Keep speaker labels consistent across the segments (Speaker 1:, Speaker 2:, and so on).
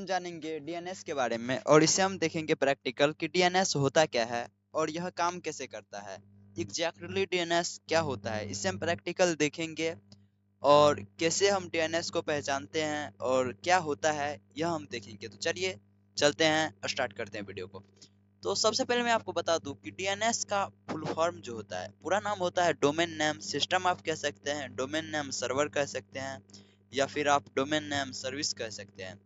Speaker 1: हम जानेंगे डीएनएस के बारे में और इससे हम देखेंगे प्रैक्टिकल कि डीएनएस होता क्या है और यह काम कैसे करता है। एग्जैक्टली डीएनएस क्या होता है इससे हम प्रैक्टिकल देखेंगे और कैसे हम डीएनएस को पहचानते हैं और क्या होता है यह हम देखेंगे। तो चलिए चलते हैं, स्टार्ट करते हैं वीडियो को। तो सबसे पहले मैं आपको बता दूं कि डीएनएस का फुल फॉर्म जो होता है, पूरा नाम होता है डोमेन नेम सिस्टम। आप कह सकते हैं डोमेन नेम सर्वर कह सकते हैं या फिर आप डोमेन नेम सर्विस कह सकते हैं।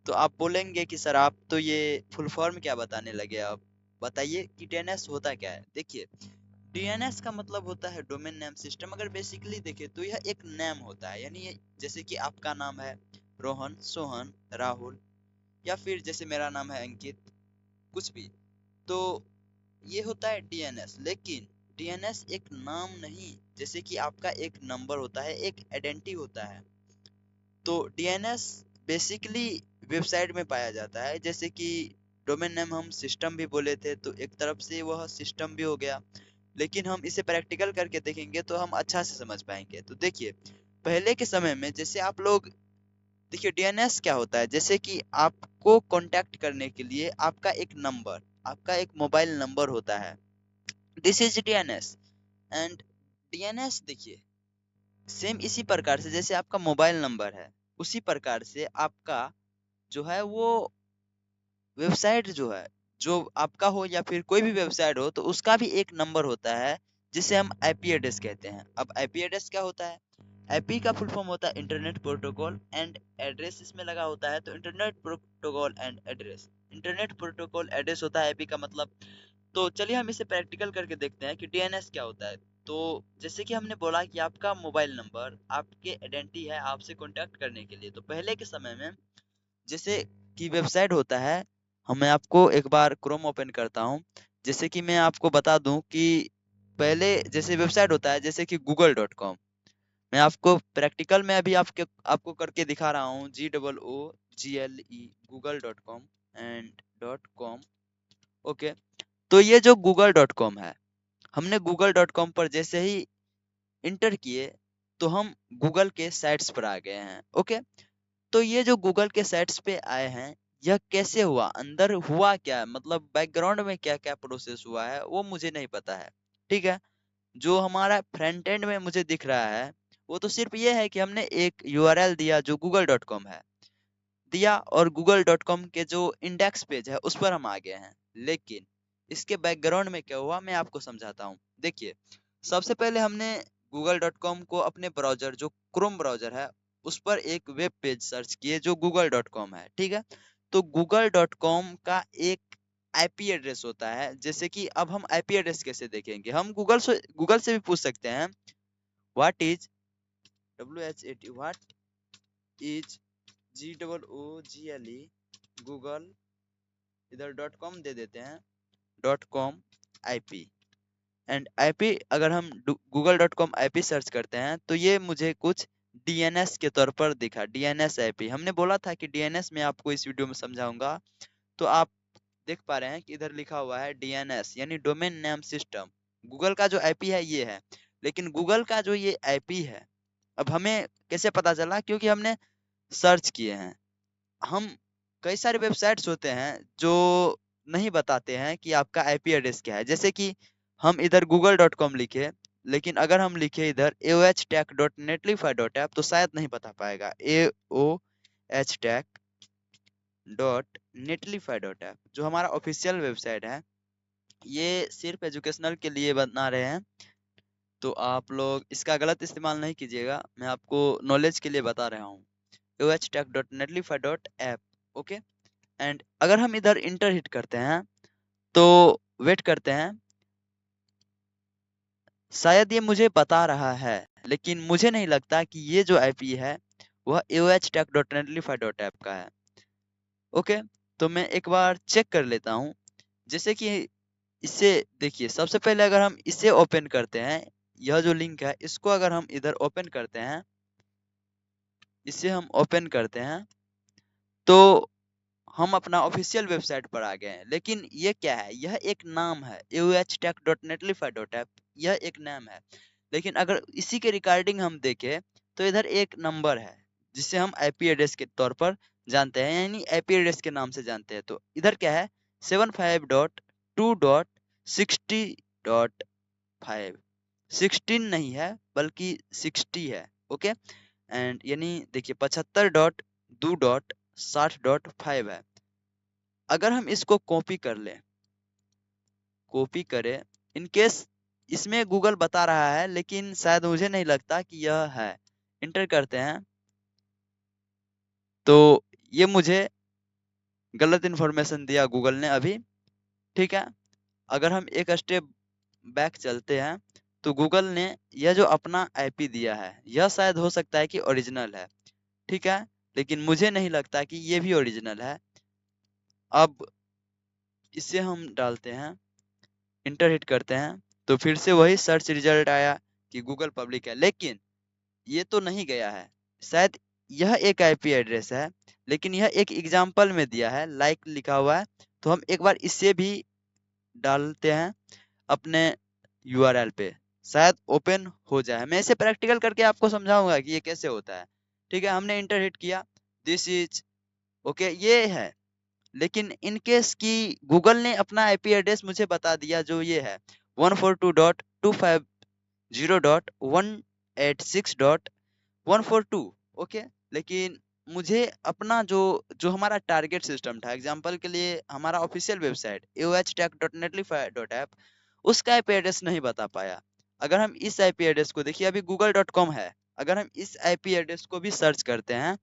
Speaker 1: तो आप बोलेंगे कि सर आप तो ये फुल फॉर्म क्या बताने लगे, आप बताइए कि डीएनएस होता क्या है। देखिए, डीएनएस का मतलब होता है डोमेन नेम सिस्टम। अगर बेसिकली देखें तो यह एक नेम होता है, यानी ये जैसे कि आपका नाम है रोहन, सोहन, राहुल, या फिर जैसे मेरा नाम है अंकित, कुछ भी। तो ये होता है डीएनएस। लेकिन डीएनएस एक नाम नहीं, जैसे कि आपका एक नंबर होता है, एक आइडेंटिटी होता है। तो डीएनएस बेसिकली वेबसाइट में पाया जाता है। जैसे कि डोमेन नेम हम सिस्टम भी बोले थे, तो एक तरफ से वह सिस्टम भी हो गया। लेकिन हम इसे प्रैक्टिकल करके देखेंगे तो हम अच्छा से समझ पाएंगे। तो देखिए, पहले के समय में जैसे आप लोग, देखिए डीएनएस क्या होता है, जैसे कि आपको कांटेक्ट करने के लिए आपका एक नंबर, आपका एक मोबाइल नंबर होता है। This is DNS. And DNS देखिए सेम इसी प्रकार से जैसे आपका मोबाइल नंबर है, उसी प्रकार से आपका जो है वो वेबसाइट जो है, जो आपका हो या फिर कोई भी वेबसाइट हो, तो उसका भी एक नंबर होता है जिसे हम आईपी एड्रेस कहते हैं। अब आईपी एड्रेस क्या होता है? आईपी का फुल फॉर्म होता है इंटरनेट प्रोटोकॉल एंड एड्रेस, इसमें लगा होता है। तो internet protocol and address, internet protocol address होता है आईपी का मतलब। तो चलिए हम इसे प्रैक्टिकल करके देखते हैं कि डीएनएस क्या होता है। तो जैसे कि हमने बोला कि आपका मोबाइल नंबर आपके आइडेंटिटी है आपसे कांटेक्ट करने के लिए। तो पहले के समय में जैसे कि वेबसाइट होता है, मैं आपको एक बार क्रोम ओपन करता हूँ। जैसे कि मैं आपको बता दूं कि पहले जैसे वेबसाइट होता है जैसे कि google.com। मैं आपको प्रैक्टिकल में अभी आपको करके दिखा रहा हूँ, GOOGLE google.com and .com। Okay, तो ये जो google.com है, हमने google.com पर जैसे ही इंटर किए तो हम गूगल के साइट्स पर आ गए हैं। ओके, तो ये जो गूगल के साइट्स पे आए हैं, यह कैसे हुआ, अंदर हुआ क्या, मतलब बैकग्राउंड में क्या क्या प्रोसेस हुआ है वो मुझे नहीं पता है। ठीक है, जो हमारा फ्रंट एंड में मुझे दिख रहा है वो तो सिर्फ ये है कि हमने एक यूआरएल दिया जो google.com है, दिया, और google.com के जो इंडेक्स पेज है उस पर हम आ गए हैं। लेकिन इसके बैकग्राउंड में क्या हुआ मैं आपको समझाता हूँ। देखिए, सबसे पहले हमने google.com को अपने ब्राउजर जो क्रोम ब्राउजर है उस पर एक वेब पेज सर्च किए जो google.com है। ठीक है, तो google.com का एक आईपी एड्रेस होता है। जैसे कि अब हम आईपी एड्रेस कैसे देखेंगे, हम गूगल से भी पूछ सकते हैं what is what is GOOGLE Google, इधर .com दे देते हैं, .com आईपी। एंड आईपी अगर हम google.com आईपी सर्च करते हैं तो ये मुझे कुछ डीएनएस के तौर पर दिखा, डीएनएस आईपी। हमने बोला था कि डीएनएस में आपको इस वीडियो में समझाऊंगा। तो आप देख पा रहे हैं कि इधर लिखा हुआ है डीएनएस यानी डोमेन नेम सिस्टम। गूगल का जो आईपी है ये है, लेकिन गूगल का जो ये आईपी है, अब हमें कैसे पता चला? क्योंकि हमने सर्च किए हैं। हम कई सारे वेबसाइट्स होते हैं जो नहीं बताते हैं कि आपका आईपी एड्रेस क्या है। जैसे कि हम इधर google.com लिखे, लेकिन अगर हम लिखे इधर aohtech.netlify.app तो शायद नहीं बता पाएगा। aohtech.netlify.app जो हमारा ऑफिशियल वेबसाइट है, ये सिर्फ एजुकेशनल के लिए बना रहे हैं। तो आप लोग इसका गलत इस्तेमाल नहीं कीजिएगा, मैं आपको नॉलेज के लिए बता रहा हूँ। aohtech.netlify.app। ओके, एंड अगर हम इधर इंटर हिट करते हैं तो वेट करते हैं, शायद ये मुझे बता रहा है, लेकिन मुझे नहीं लगता कि ये जो आईपी है वह aohtech.netlify.app का है। ओके, तो मैं एक बार चेक कर लेता हूँ। जैसे कि इसे देखिए, सबसे पहले अगर हम इसे ओपन करते हैं, यह जो लिंक है इसको अगर हम इधर ओपन करते हैं, इसे हम ओपन करते हैं, तो हम अपना ऑफिशियल वेबसाइट पर आ गए हैं। लेकिन ये क्या है? यह एक नाम है, aohtech.netlify.app, यह एक नाम है। लेकिन अगर इसी के रिगार्डिंग हम देखें तो इधर एक नंबर है जिसे हम आईपी एड्रेस के तौर पर जानते हैं, यानी आईपी एड्रेस के नाम से जानते हैं। तो इधर क्या है 75.2.60.5, 16 नहीं है बल्कि 60 है। ओके, एंड यानी देखिए 75.2.60.5 है। अगर हम इसको कॉपी कर लें, कॉपी करें, इन केस इसमें गूगल बता रहा है लेकिन शायद मुझे नहीं लगता कि यह है। इंटर करते हैं तो ये मुझे गलत इन्फॉर्मेशन दिया गूगल ने अभी। ठीक है, अगर हम एक स्टेप बैक चलते हैं तो गूगल ने यह जो अपना आईपी दिया है यह शायद हो सकता है कि ओरिजिनल है। ठीक है, लेकिन मुझे नहीं लगता कि ये भी ओरिजिनल है। अब इसे हम डालते हैं, इंटर हिट करते हैं तो फिर से वही सर्च रिजल्ट आया कि गूगल पब्लिक है, लेकिन ये तो नहीं गया है। शायद यह एक आईपी एड्रेस है लेकिन यह एक एग्जाम्पल में दिया है, लाइक लिखा हुआ है। तो हम एक बार इसे भी डालते हैं अपने यूआरएल पे, शायद ओपन हो जाए। मैं इसे प्रैक्टिकल करके आपको समझाऊंगा कि ये कैसे होता है। ठीक है, हमने इंटर हिट किया, दिस इज ओके, ये है। लेकिन इन केस की गूगल ने अपना आईपी एड्रेस मुझे बता दिया जो ये है 142.250.186.142। ओके, लेकिन मुझे अपना जो जो हमारा टारगेट सिस्टम था, एग्जांपल के लिए हमारा ऑफिशियल वेबसाइट aohtech.netlify.app, उसका आईपी एड्रेस नहीं बता पाया। अगर हम इस आईपी एड्रेस को देखिए, अभी google.com है, अगर हम इस आईपी एड्रेस को भी सर्च करते हैं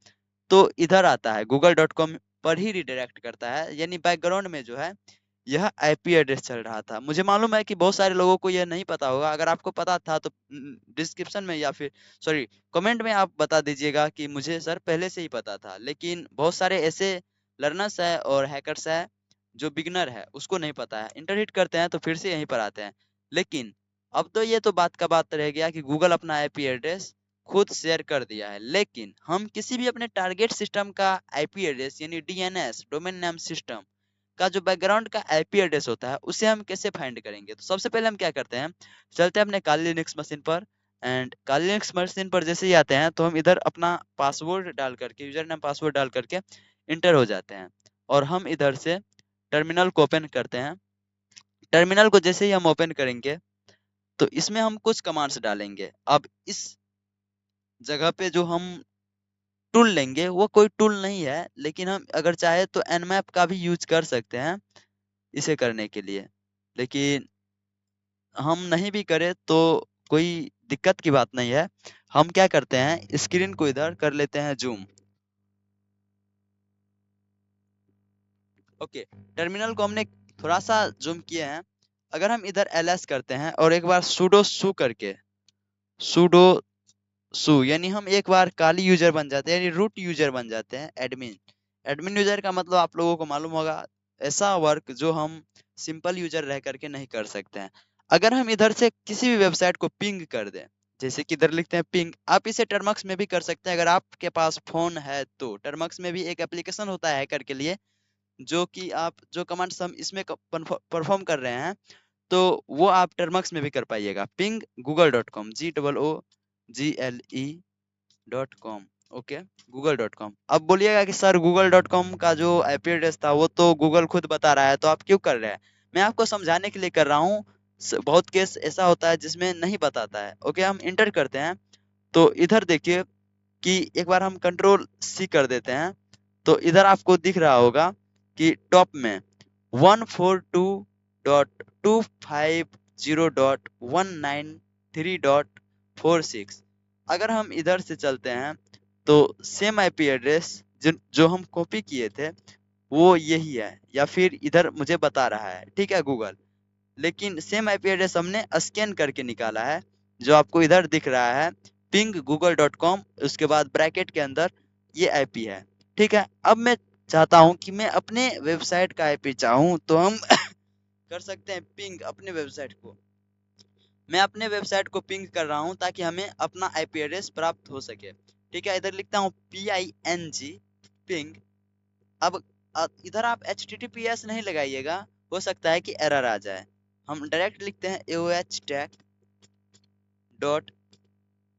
Speaker 1: तो इधर आता है google.com पर ही रिडायरेक्ट करता है, यानी बैकग्राउंड में जो है यह आईपी एड्रेस चल रहा था। मुझे मालूम है कि बहुत सारे लोगों को यह नहीं पता होगा, अगर आपको पता था तो डिस्क्रिप्शन में या फिर सॉरी कमेंट में आप बता दीजिएगा कि मुझे सर पहले से ही पता था। लेकिन बहुत सारे ऐसे लर्नर्स है और हैकर्स है जो बिगनर है, उसको नहीं पता है। इंटर हिट करते हैं तो फिर से यहीं पर आते हैं। लेकिन अब तो ये तो बात का बात रह गया कि गूगल अपना आईपी एड्रेस खुद शेयर कर दिया है, लेकिन हम किसी भी अपने टारगेट सिस्टम का आईपी एड्रेस यानी डीएनएस डोमेन नेम सिस्टम का जो बैकग्राउंड का आईपी एड्रेस होता है उसे हम कैसे फाइंड करेंगे। तो सबसे पहले हम क्या करते हैं, चलते हैं अपने काली लिनक्स मशीन पर, एंड काली लिनक्स मशीन पर जैसे ही आते हैं तो हम इधर अपना पासवर्ड डाल करके, यूजर नेम पासवर्ड डाल करके इंटर हो जाते हैं। और हम इधर से टर्मिनल को ओपन करते हैं। टर्मिनल को जैसे ही हम ओपन करेंगे तो इसमें हम कुछ कमांड्स डालेंगे। अब इस जगह पे जो हम टूल लेंगे वो कोई टूल नहीं है, लेकिन हम अगर चाहे तो nmap का भी यूज कर सकते हैं इसे करने के लिए। लेकिन हम नहीं भी करें तो कोई दिक्कत की बात नहीं है। हम क्या करते हैं, स्क्रीन को इधर कर लेते हैं जूम। ओके, टर्मिनल को हमने थोड़ा सा जूम किए हैं। अगर हम इधर ls करते हैं और एक बार sudo su करके, sudo su यानी हम एक बार काली यूजर बन जाते हैं, यानी रूट यूजर बन जाते हैं। एडमिन, एडमिन यूजर का मतलब आप लोगों को मालूम होगा, ऐसा वर्क जो हम सिंपल यूजर रह करके नहीं कर सकते हैं। अगर हम इधर से किसी भी वेबसाइट को पिंग कर दें, जैसे कि इधर लिखते हैं पिंग, आप इसे टर्मक्स में भी कर सकते हैं अगर आपके पास फोन है तो। टर्मक्स में भी एक एप्लीकेशन होता है हैकर के लिए, जो कि आप जो कमांड्स हम इसमें परफॉर्म कर रहे हैं तो वो आप टर्मक्स में भी कर पाइएगा। Ping google.com, GOOGLE.com। Okay, google.com। अब बोलिएगा कि सर google.com का जो आईपी एड्रेस था वो तो गूगल खुद बता रहा है, तो आप क्यों कर रहे हैं? मैं आपको समझाने के लिए कर रहा हूँ। बहुत केस ऐसा होता है जिसमें नहीं बताता है। ओके, हम इंटर करते हैं तो इधर देखिए कि एक बार हम कंट्रोल सी कर देते हैं तो इधर आपको दिख रहा होगा कि टॉप में 142.250.193.46। अगर हम इधर से चलते हैं तो सेम आईपी एड्रेस जो हम कॉपी किए थे वो यही है, या फिर इधर मुझे बता रहा है, ठीक है गूगल। लेकिन सेम आईपी एड्रेस हमने स्कैन करके निकाला है, जो आपको इधर दिख रहा है पिंग google.com, उसके बाद ब्रैकेट के अंदर ये आईपी है। ठीक है, अब मैं चाहता हूं कि मैं अपने वेबसाइट का आईपी चाहूं तो हम कर सकते हैं पिंग अपने वेबसाइट को। मैं अपने वेबसाइट को पिंग कर रहा हूं ताकि हमें अपना आईपी एड्रेस प्राप्त हो सके। ठीक है, इधर लिखता हूं PING पिंग। अब इधर आप HTTPS नहीं लगाइएगा, हो सकता है कि एरर आ जाए। हम डायरेक्ट लिखते हैं aohtech डॉट,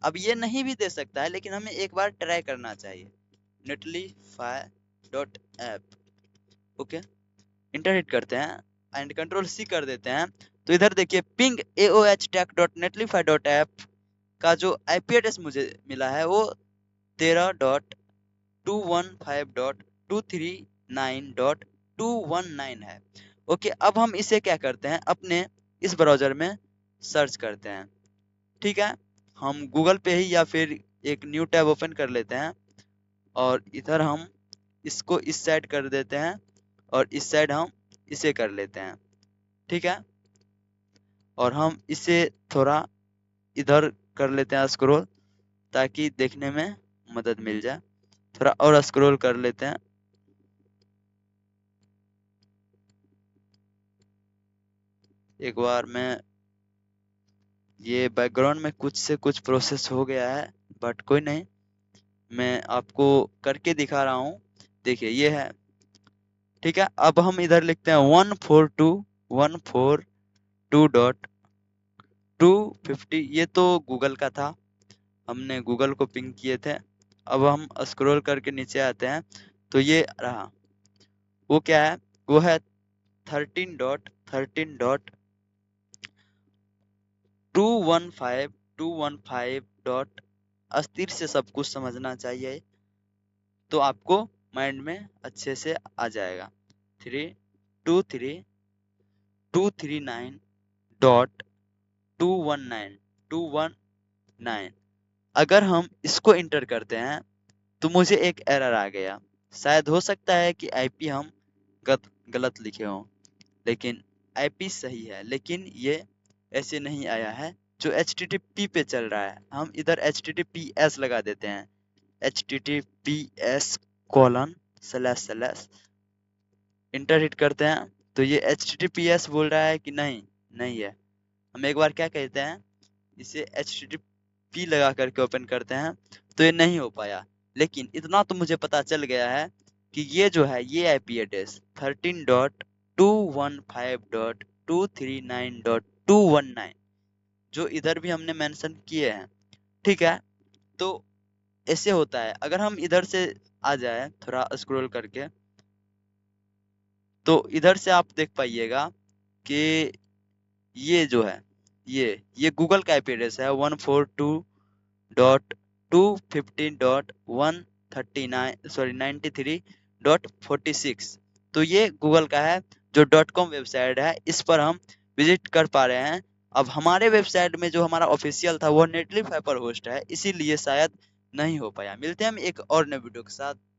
Speaker 1: अब ये नहीं भी दे सकता है लेकिन हमें एक बार ट्राई करना चाहिए, netlify dot app. Okay, inter hit करते हैं एंड कंट्रोल सी कर देते हैं, तो इधर देखिए पिंग aoh-tech.netlify.app का जो आईपी एड्रेस मुझे मिला है वो 13.215.239.219 है। ओके, अब हम इसे क्या करते हैं, अपने इस ब्राउजर में सर्च करते हैं। ठीक है, हम गूगल पे ही या फिर एक न्यू टैब ओपन कर लेते हैं और इधर हम इसको इस साइड कर देते हैं और इस साइड हम इसे कर लेते हैं। ठीक है, और हम इसे थोड़ा इधर कर लेते हैं स्क्रॉल, ताकि देखने में मदद मिल जाए। थोड़ा और स्क्रॉल कर लेते हैं। एक बार मैं, ये बैकग्राउंड में कुछ से कुछ प्रोसेस हो गया है, बट कोई नहीं, मैं आपको करके दिखा रहा हूँ। देखिए ये है। ठीक है, अब हम इधर लिखते हैं 142.142.250। ये तो गूगल का था, हमने गूगल को पिंग किए थे। अब हम स्क्रॉल करके नीचे आते हैं तो ये रहा। वो क्या है, वो है 13.13.215.215 डॉट। अस्थिर से सब कुछ समझना चाहिए तो आपको माइंड में अच्छे से आ जाएगा। 323.219.219। अगर हम इसको इंटर करते हैं तो मुझे एक एरर आ गया। शायद हो सकता है कि आईपी हम गलत लिखे हों, लेकिन आईपी सही है, लेकिन ये ऐसे नहीं आया है जो HTTP पे चल रहा है। हम इधर HTTPS लगा देते हैं, HTTPS:// इंटर हिट करते हैं तो ये HTTPS बोल रहा है कि नहीं, नहीं है। हम एक बार क्या कहते हैं, इसे HTTP लगा करके ओपन करते हैं तो ये नहीं हो पाया। लेकिन इतना तो मुझे पता चल गया है कि ये जो है, ये आईपी एड्रेस 13.215.239.219 जो इधर भी हमने मेंशन किए हैं। ठीक है, तो ऐसे होता है। अगर हम इधर से आ जाए थोड़ा स्क्रॉल करके, तो इधर से आप देख पाइएगा कि ये जो है, ये गूगल का आईपी एड्रेस है 142.215.139 तो ये गूगल का है जो .com वेबसाइट है, इस पर हम विजिट कर पा रहे हैं। अब हमारे वेबसाइट में जो हमारा ऑफिशियल था वो नेटलिफाई पर होस्ट है, इसीलिए शायद नहीं हो पाया। मिलते हैं हम एक और नए वीडियो के साथ।